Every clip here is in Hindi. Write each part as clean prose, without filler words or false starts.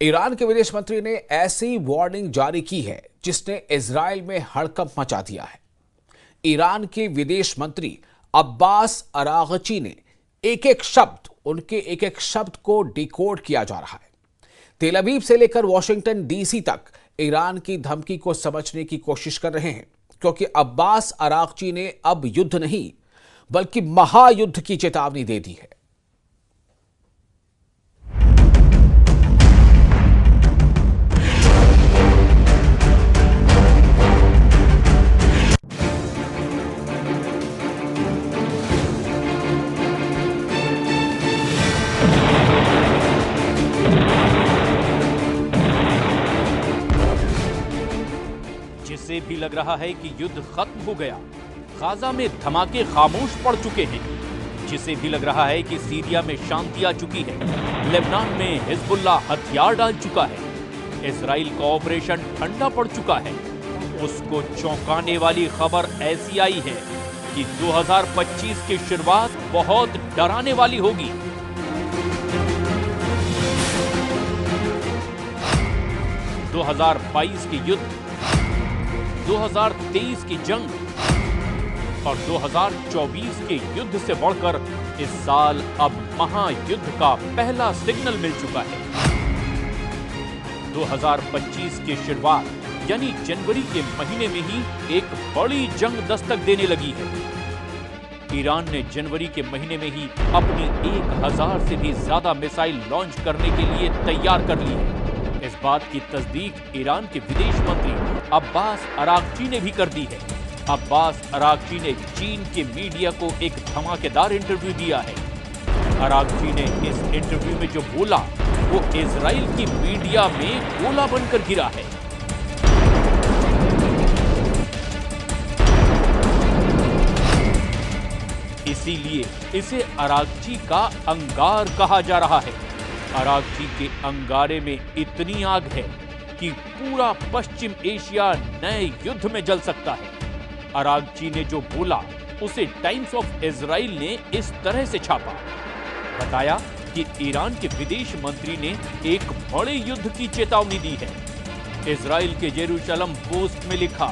ईरान के विदेश मंत्री ने ऐसी वार्निंग जारी की है जिसने इजराइल में हड़कंप मचा दिया है। ईरान के विदेश मंत्री अब्बास अरागची ने उनके एक एक शब्द को डिकोड किया जा रहा है। तेल अवीव से लेकर वॉशिंगटन डीसी तक ईरान की धमकी को समझने की कोशिश कर रहे हैं, क्योंकि अब्बास अरागची ने अब युद्ध नहीं बल्कि महायुद्ध की चेतावनी दे दी है। जिससे भी लग रहा है कि युद्ध खत्म हो गया, गाजा में धमाके खामोश पड़ चुके हैं। जिसे भी लग रहा है कि सीरिया में शांति आ चुकी है, लेबनान में हिजबुल्लाह हथियार डाल चुका है, इजराइल का ऑपरेशन ठंडा पड़ चुका है, उसको चौंकाने वाली खबर ऐसी आई है कि 2025 की शुरुआत बहुत डराने वाली होगी। 2022 के युद्ध, 2023 की जंग और 2024 के युद्ध से बढ़कर इस साल अब महायुद्ध का पहला सिग्नल मिल चुका है। 2025 की शुरुआत यानी जनवरी के महीने में ही एक बड़ी जंग दस्तक देने लगी है। ईरान ने जनवरी के महीने में ही अपनी 1000 से भी ज्यादा मिसाइल लॉन्च करने के लिए तैयार कर ली है। इस बात की तस्दीक ईरान के विदेश मंत्री अब्बास अरागची ने भी कर दी है। अब्बास अरागची ने चीन के मीडिया को एक धमाकेदार इंटरव्यू दिया है। अरागची ने इस इंटरव्यू में जो बोला वो इजराइल की मीडिया में गोला बनकर गिरा है। इसीलिए इसे अरागची का अंगार कहा जा रहा है। अरागची के अंगारे में इतनी आग है कि पूरा पश्चिम एशिया नए युद्ध में जल सकता है। अरागची ने जो बोला उसे टाइम्स ऑफ इजराइल ने इस तरह से छापा। बताया कि ईरान के विदेश मंत्री ने एक बड़े युद्ध की चेतावनी दी है। इजराइल के जेरूशलम पोस्ट में लिखा,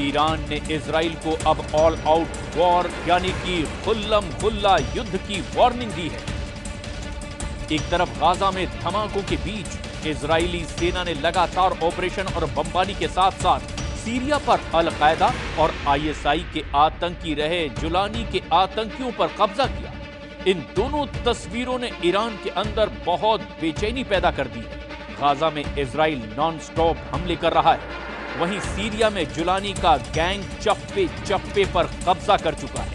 ईरान ने इजराइल को अब ऑल आउट वॉर यानी कि खुल्लम खुल्ला युद्ध की वार्निंग दी है। एक तरफ गाजा में धमाकों के बीच इजरायली सेना ने लगातार ऑपरेशन और बमबारी के साथ साथ सीरिया पर अल-कायदा और आईएसआई के आतंकी रहे जुलानी के आतंकियों पर कब्जा किया। इन दोनों तस्वीरों ने ईरान के अंदर बहुत बेचैनी पैदा कर दी है। गाजा में इजराइल नॉन स्टॉप हमले कर रहा है, वहीं सीरिया में जुलानी का गैंग चप्पे चप्पे पर कब्जा कर चुका है।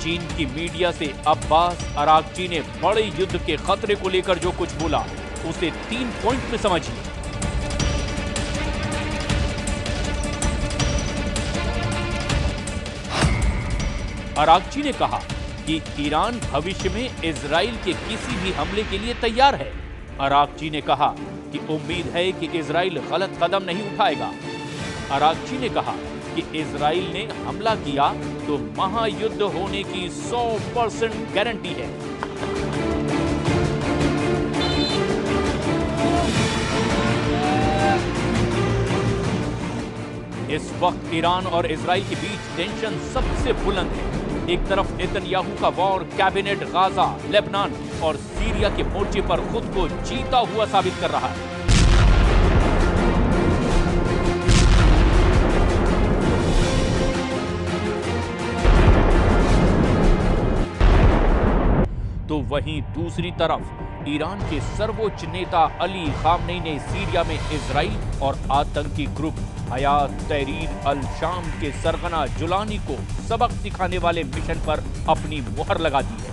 चीन की मीडिया से अब्बास अरागची ने बड़े युद्ध के खतरे को लेकर जो कुछ बोला उसे 3 पॉइंट में समझिए। अरागची ने कहा कि ईरान भविष्य में इजराइल के किसी भी हमले के लिए तैयार है। अरागची ने कहा कि उम्मीद है कि इजराइल गलत कदम नहीं उठाएगा। अरागची ने कहा कि इजराइल ने हमला किया तो महायुद्ध होने की 100% गारंटी है। इस वक्त ईरान और इजराइल के बीच टेंशन सबसे बुलंद है। एक तरफ नेतन्याहू का वॉर कैबिनेट गाजा, लेबनान और सीरिया के मोर्चे पर खुद को जीता हुआ साबित कर रहा है। तो वहीं दूसरी तरफ ईरान के सर्वोच्च नेता अली खामनेई ने सीरिया में इजराइल और आतंकी ग्रुप हयात तहरीर अल शाम के सरगना जुलानी को सबक सिखाने वाले मिशन पर अपनी मुहर लगा दी है।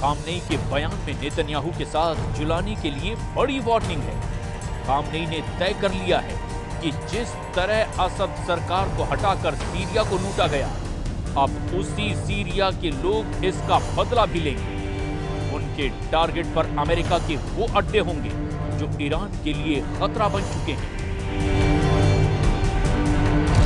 खामनेई के बयान में नेतन्याहू के साथ जुलानी के लिए बड़ी वार्निंग है। खामनेई ने तय कर लिया है कि जिस तरह असद सरकार को हटाकर सीरिया को लूटा गया, अब उसी सीरिया के लोग इसका बदला भी लेंगे। उनके टारगेट पर अमेरिका के वो अड्डे होंगे जो ईरान के लिए खतरा बन चुके हैं।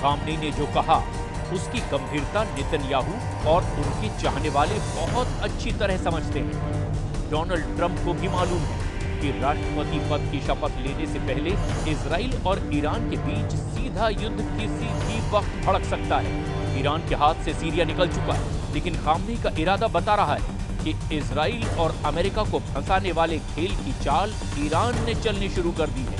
खामनेई ने जो कहा उसकी गंभीरता नेतन्याहू और उनके चाहने वाले बहुत अच्छी तरह समझते हैं। डोनाल्ड ट्रंप को भी मालूम है कि राष्ट्रपति पद की शपथ लेने से पहले इजराइल और ईरान के बीच सीधा युद्ध किसी भी वक्त भड़क सकता है। ईरान के हाथ से सीरिया निकल चुका है, लेकिन खामनेई का इरादा बता रहा है कि इजराइल और अमेरिका को फंसाने वाले खेल की चाल ईरान ने चलनी शुरू कर दी है।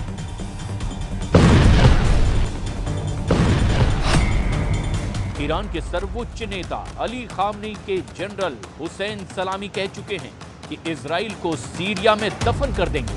ईरान के सर्वोच्च नेता अली खामनेई के जनरल हुसैन सलामी कह चुके हैं कि इजराइल को सीरिया में दफन कर देंगे।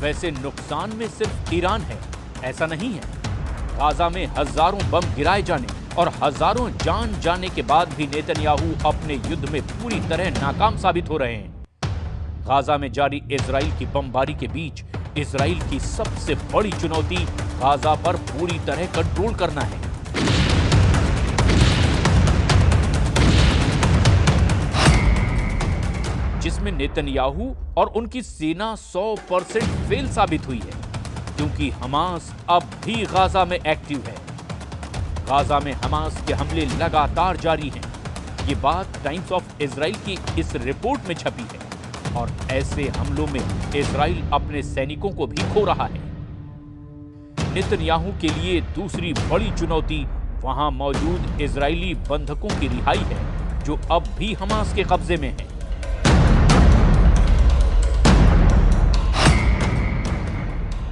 वैसे नुकसान में सिर्फ ईरान है, ऐसा नहीं है। गाजा में हजारों बम गिराए जाने और हजारों जान जाने के बाद भी नेतन्याहू अपने युद्ध में पूरी तरह नाकाम साबित हो रहे हैं। गाजा में जारी इजराइल की बमबारी के बीच इजराइल की सबसे बड़ी चुनौती गाजा पर पूरी तरह कंट्रोल करना है। जिसमें नेतन्याहू और उनकी सेना 100% फेल साबित हुई है, क्योंकि हमास अब भी गाजा में एक्टिव है। गाजा में हमास के हमले लगातार जारी हैं। ये बात टाइम्स ऑफ इजराइल की इस रिपोर्ट में छपी है और ऐसे हमलों में इजराइल अपने सैनिकों को भी खो रहा है। नेतन्याहू के लिए दूसरी बड़ी चुनौती वहां मौजूद इजरायली बंधकों की रिहाई है, जो अब भी हमास के कब्जे में है।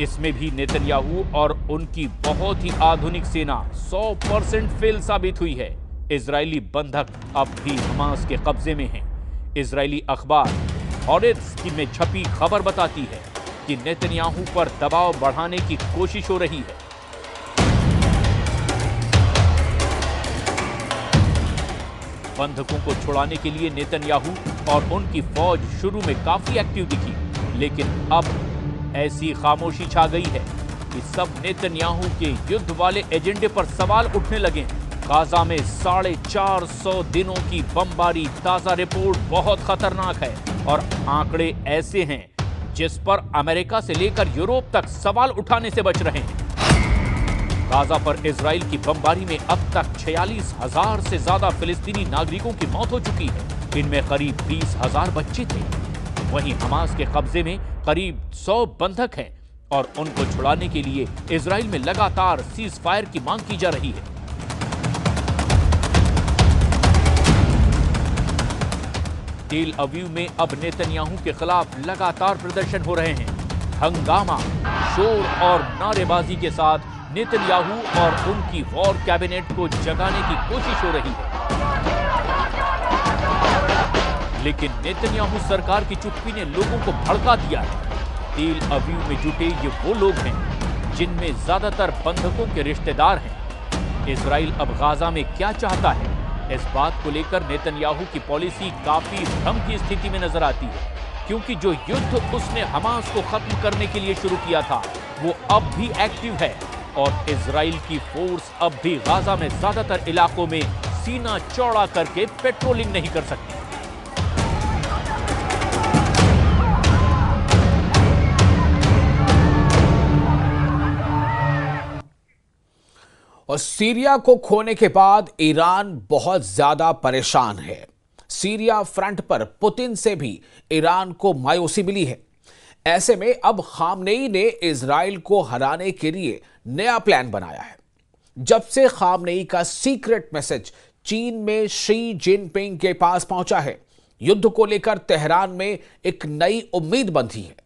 इसमें भी नेतन्याहू और उनकी बहुत ही आधुनिक सेना 100% फेल साबित हुई है। इजरायली बंधक अब भी हमास के कब्जे में हैं। इजरायली अखबार हॉरेट्स में छपी खबर बताती है कि नेतन्याहू पर दबाव बढ़ाने की कोशिश हो रही है। बंधकों को छुड़ाने के लिए नेतन्याहू और उनकी फौज शुरू में काफी एक्टिव दिखी, लेकिन अब ऐसी खामोशी छा गई है कि सब नेतन्याहू के युद्ध वाले एजेंडे पर सवाल उठने लगे। गाजा में 450 दिनों की बमबारी ताजा रिपोर्ट बहुत खतरनाक है और आंकड़े ऐसे हैं जिस पर अमेरिका से लेकर यूरोप तक सवाल उठाने से बच रहे हैं। गाजा पर इजराइल की बमबारी में अब तक 46,000 से ज्यादा फिलिस्तीनी नागरिकों की मौत हो चुकी है। इनमें करीब 20,000 बच्चे थे। वहीं हमास के कब्जे में करीब 100 बंधक हैं और उनको छुड़ाने के लिए इजराइल में लगातार सीज फायर की मांग की जा रही है। तेल अवीव में अब नेतन्याहू के खिलाफ लगातार प्रदर्शन हो रहे हैं। हंगामा, शोर और नारेबाजी के साथ नेतन्याहू और उनकी वॉर कैबिनेट को जगाने की कोशिश हो रही है। लेकिन नेतन्याहू सरकार की चुप्पी ने लोगों को भड़का दिया है। तेल अवीव में जुटे ये वो लोग हैं जिनमें ज्यादातर बंधकों के रिश्तेदार हैं। इजराइल अब गाजा में क्या चाहता है, इस बात को लेकर नेतन्याहू की पॉलिसी काफी भ्रम की स्थिति में नजर आती है, क्योंकि जो युद्ध उसने हमास को खत्म करने के लिए शुरू किया था वो अब भी एक्टिव है और इजराइल की फोर्स अब भी गाजा में ज्यादातर इलाकों में सीना चौड़ा करके पेट्रोलिंग नहीं कर सकती। और सीरिया को खोने के बाद ईरान बहुत ज्यादा परेशान है। सीरिया फ्रंट पर पुतिन से भी ईरान को मायूसी मिली है। ऐसे में अब खामनेई ने इजराइल को हराने के लिए नया प्लान बनाया है। जब से खामनेई का सीक्रेट मैसेज चीन में शी जिनपिंग के पास पहुंचा है, युद्ध को लेकर तेहरान में एक नई उम्मीद बंधी है।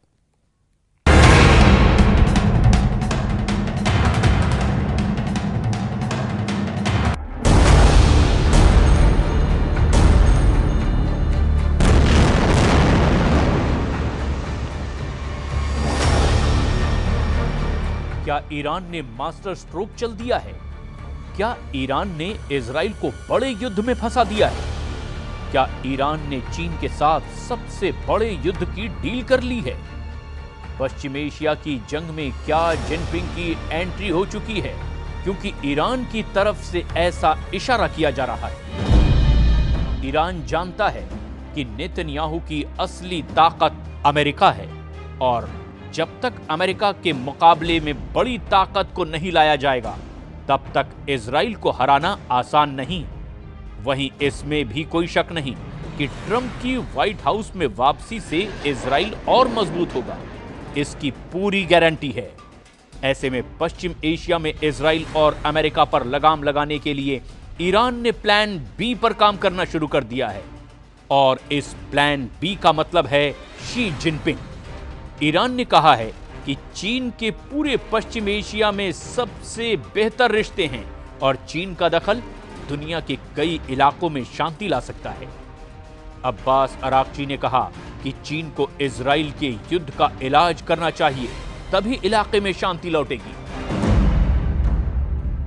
क्या ईरान ने मास्टर स्ट्रोक चल दिया है? क्या ईरान ने इजराइल को बड़े युद्ध में फंसा दिया है? क्या ईरान ने चीन के साथ सबसे बड़े युद्ध की डील कर ली है? पश्चिम एशिया की जंग में क्या जिनपिंग की एंट्री हो चुकी है? क्योंकि ईरान की तरफ से ऐसा इशारा किया जा रहा है। ईरान जानता है कि नेतन्याहू की असली ताकत अमेरिका है और जब तक अमेरिका के मुकाबले में बड़ी ताकत को नहीं लाया जाएगा, तब तक इजराइल को हराना आसान नहीं। वहीं इसमें भी कोई शक नहीं कि ट्रंप की व्हाइट हाउस में वापसी से इजराइल और मजबूत होगा, इसकी पूरी गारंटी है। ऐसे में पश्चिम एशिया में इजराइल और अमेरिका पर लगाम लगाने के लिए ईरान ने प्लान बी पर काम करना शुरू कर दिया है और इस प्लान बी का मतलब है शी जिनपिंग। ईरान ने कहा है कि चीन के पूरे पश्चिम एशिया में सबसे बेहतर रिश्ते हैं और चीन का दखल दुनिया के कई इलाकों में शांति ला सकता है। अब्बास अरागची ने कहा कि चीन को इजराइल के युद्ध का इलाज करना चाहिए, तभी इलाके में शांति लौटेगी।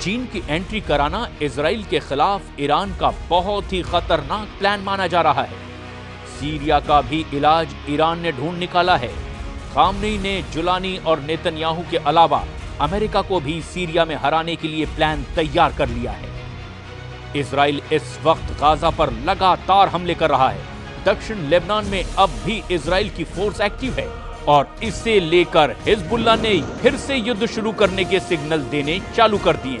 चीन की एंट्री कराना इजराइल के खिलाफ ईरान का बहुत ही खतरनाक प्लान माना जा रहा है। सीरिया का भी इलाज ईरान ने ढूंढ निकाला है। खामनेई ने जुलानी और नेतन्याहू के अलावा अमेरिका को भी सीरिया में हराने के लिए प्लान तैयार कर लिया है। इजराइल इस वक्त गाजा पर लगातार हमले कर रहा है। दक्षिण लेबनान में अब भी इजराइल की फोर्स एक्टिव है और इसे लेकर हिजबुल्लाह ने फिर से युद्ध शुरू करने के सिग्नल देने चालू कर दिए।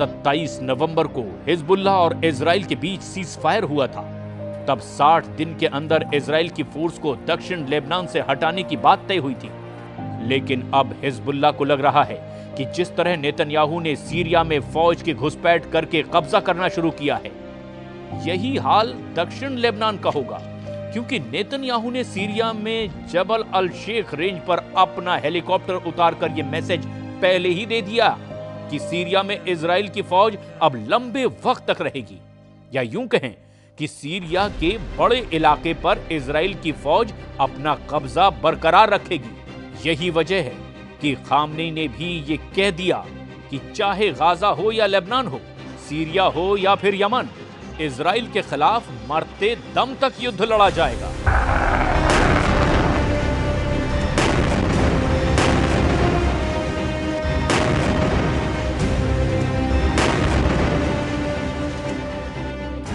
27 नवंबर को हिजबुल्लाह और इजराइल के बीच सीज फायर हुआ था। तब 60 दिन के अंदर इजराइल की फोर्स को दक्षिण लेबनान से हटाने की बात तय हुई थी। लेकिन अब हिजबुल्लाह को लग रहा है कि जिस तरह नेतन्याहू ने सीरिया में फौज की घुसपैठ करके कब्जा करना शुरू किया है, यही हाल दक्षिण लेबनान का होगा, क्योंकि नेतन्याहू ने सीरिया में जबल अल शेख रेंज पर अपना हेलीकॉप्टर उतारकर यह मैसेज पहले ही दे दिया कि सीरिया में इजराइल की फौज अब लंबे वक्त तक रहेगी, या यूं कहें कि सीरिया के बड़े इलाके पर इजराइल की फौज अपना कब्जा बरकरार रखेगी। यही वजह है कि खामनेई ने भी ये कह दिया कि चाहे गाजा हो या लेबनान हो, सीरिया हो या फिर यमन, इजराइल के खिलाफ मरते दम तक युद्ध लड़ा जाएगा।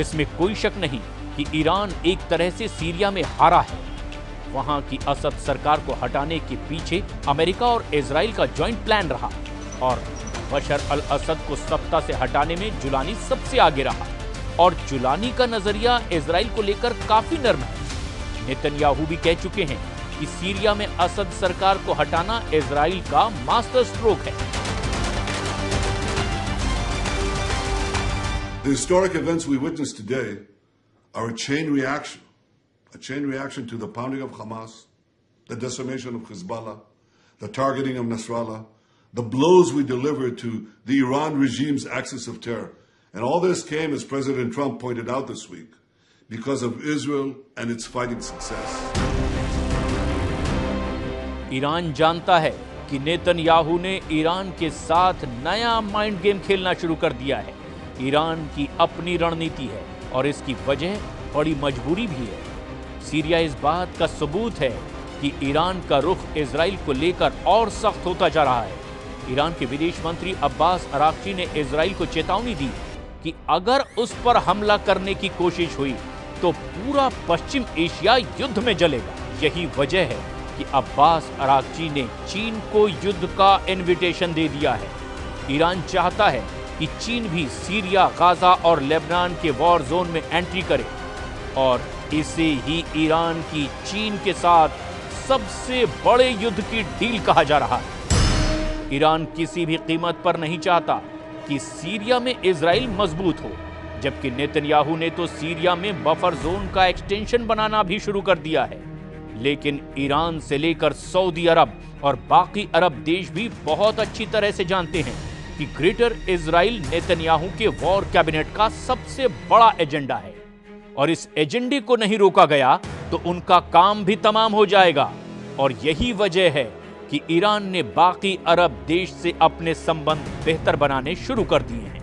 इसमें कोई शक नहीं कि ईरान एक तरह से सीरिया में हारा है। वहां की असद सरकार को हटाने के पीछे अमेरिका और इजराइल का जॉइंट प्लान रहा और बशर अल असद को सत्ता से हटाने में जुलानी सबसे आगे रहा और जुलानी का नजरिया इजराइल को लेकर काफी नर्म है। नेतन्याहू भी कह चुके हैं कि सीरिया में असद सरकार को हटाना इजराइल का मास्टर स्ट्रोक है। The historic events we witnessed today are a chain reaction to the pounding of Hamas, the decimation of Hezbollah, the targeting of Nasrallah, the blows we delivered to the Iran regime's axis of terror. And all this came, as President Trump pointed out this week, because of Israel and its fighting success. Iran जानता है कि नेतन्याहू ने ईरान के साथ नया माइंड गेम खेलना शुरू कर दिया है। ईरान की अपनी रणनीति है और इसकी वजह बड़ी मजबूरी भी है। सीरिया इस बात का सबूत है कि ईरान का रुख इजराइल को लेकर और सख्त होता जा रहा है। ईरान के विदेश मंत्री अब्बास अरागची ने इजराइल को चेतावनी दी कि अगर उस पर हमला करने की कोशिश हुई तो पूरा पश्चिम एशिया युद्ध में जलेगा। यही वजह है कि अब्बास अरागची ने चीन को युद्ध का इन्विटेशन दे दिया है। ईरान चाहता है कि चीन भी सीरिया, गाजा और लेबनान के वॉर जोन में एंट्री करे और इसे ही ईरान की चीन के साथ सबसे बड़े युद्ध की डील कहा जा रहा है। ईरान किसी भी कीमत पर नहीं चाहता कि सीरिया में इजराइल मजबूत हो, जबकि नेतन्याहू ने तो सीरिया में बफर जोन का एक्सटेंशन बनाना भी शुरू कर दिया है। लेकिन ईरान से लेकर सऊदी अरब और बाकी अरब देश भी बहुत अच्छी तरह से जानते हैं कि ग्रेटर इजराइल नेतन्याहू के वॉर कैबिनेट का सबसे बड़ा एजेंडा है और इस एजेंडे को नहीं रोका गया तो उनका काम भी तमाम हो जाएगा। और यही वजह है कि ईरान ने बाकी अरब देश से अपने संबंध बेहतर बनाने शुरू कर दिए हैं।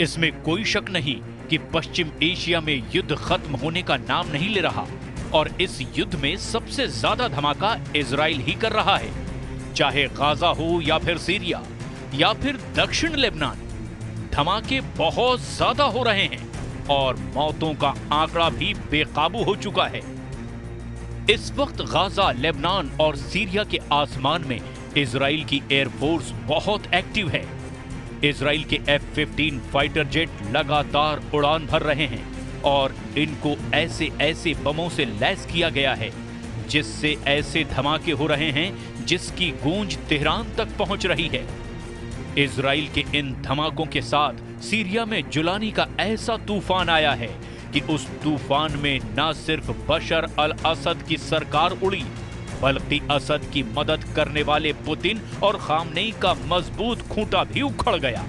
इसमें कोई शक नहीं कि पश्चिम एशिया में युद्ध खत्म होने का नाम नहीं ले रहा और इस युद्ध में सबसे ज्यादा धमाका इजराइल ही कर रहा है, चाहे गाजा हो या फिर सीरिया या फिर दक्षिण लेबनान। धमाके बहुत ज्यादा हो रहे हैं और मौतों का आंकड़ा भी बेकाबू हो चुका है। इस वक्त गाजा, लेबनान और सीरिया के आसमान में इजराइल की एयरफोर्स बहुत एक्टिव है। इजराइल के F-15 फाइटर जेट लगातार उड़ान भर रहे हैं और इनको ऐसे ऐसे बमों से लैस किया गया है जिससे ऐसे धमाके हो रहे हैं जिसकी गूंज तेहरान तक पहुंच रही है। इजराइल के इन धमाकों के साथ सीरिया में जुलानी का ऐसा तूफान आया है कि उस तूफान में न सिर्फ बशर अल असद की सरकार उड़ी बल्कि असद की मदद करने वाले पुतिन और खामनेई का मजबूत खूंटा भी उखड़ गया।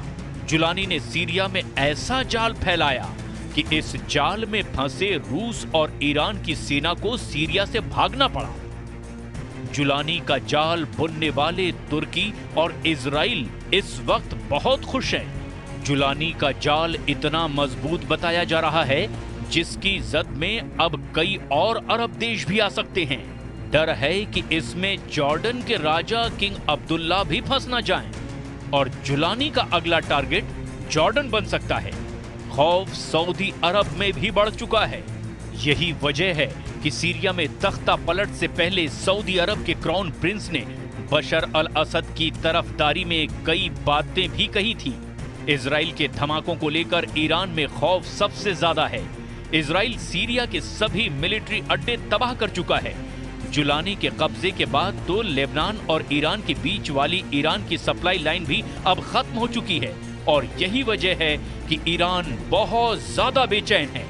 जुलानी ने सीरिया में ऐसा जाल फैलाया कि इस जाल में फंसे रूस और ईरान की सेना को सीरिया से भागना पड़ा। जुलानी का जाल बुनने वाले तुर्की और इजराइल इस वक्त बहुत खुश हैं। जुलानी का जाल इतना मजबूत बताया जा रहा है जिसकी जद में अब कई और अरब देश भी आ सकते हैं। डर है कि इसमें जॉर्डन के राजा किंग अब्दुल्ला भी फंस न जाएं और जुलानी का अगला टारगेट जॉर्डन बन सकता है। खौफ सऊदी अरब में भी बढ़ चुका है। यही वजह है कि सीरिया में तख्ता पलट से पहले सऊदी अरब के क्राउन प्रिंस ने बशर अल असद की तरफदारी में कई बातें भी कही थी। इजराइल के धमाकों को लेकर ईरान में खौफ सबसे ज्यादा है। इजराइल सीरिया के सभी मिलिट्री अड्डे तबाह कर चुका है। जुलानी के कब्जे के बाद तो लेबनान और ईरान के बीच वाली ईरान की सप्लाई लाइन भी अब खत्म हो चुकी है और यही वजह है कि ईरान बहुत ज्यादा बेचैन है।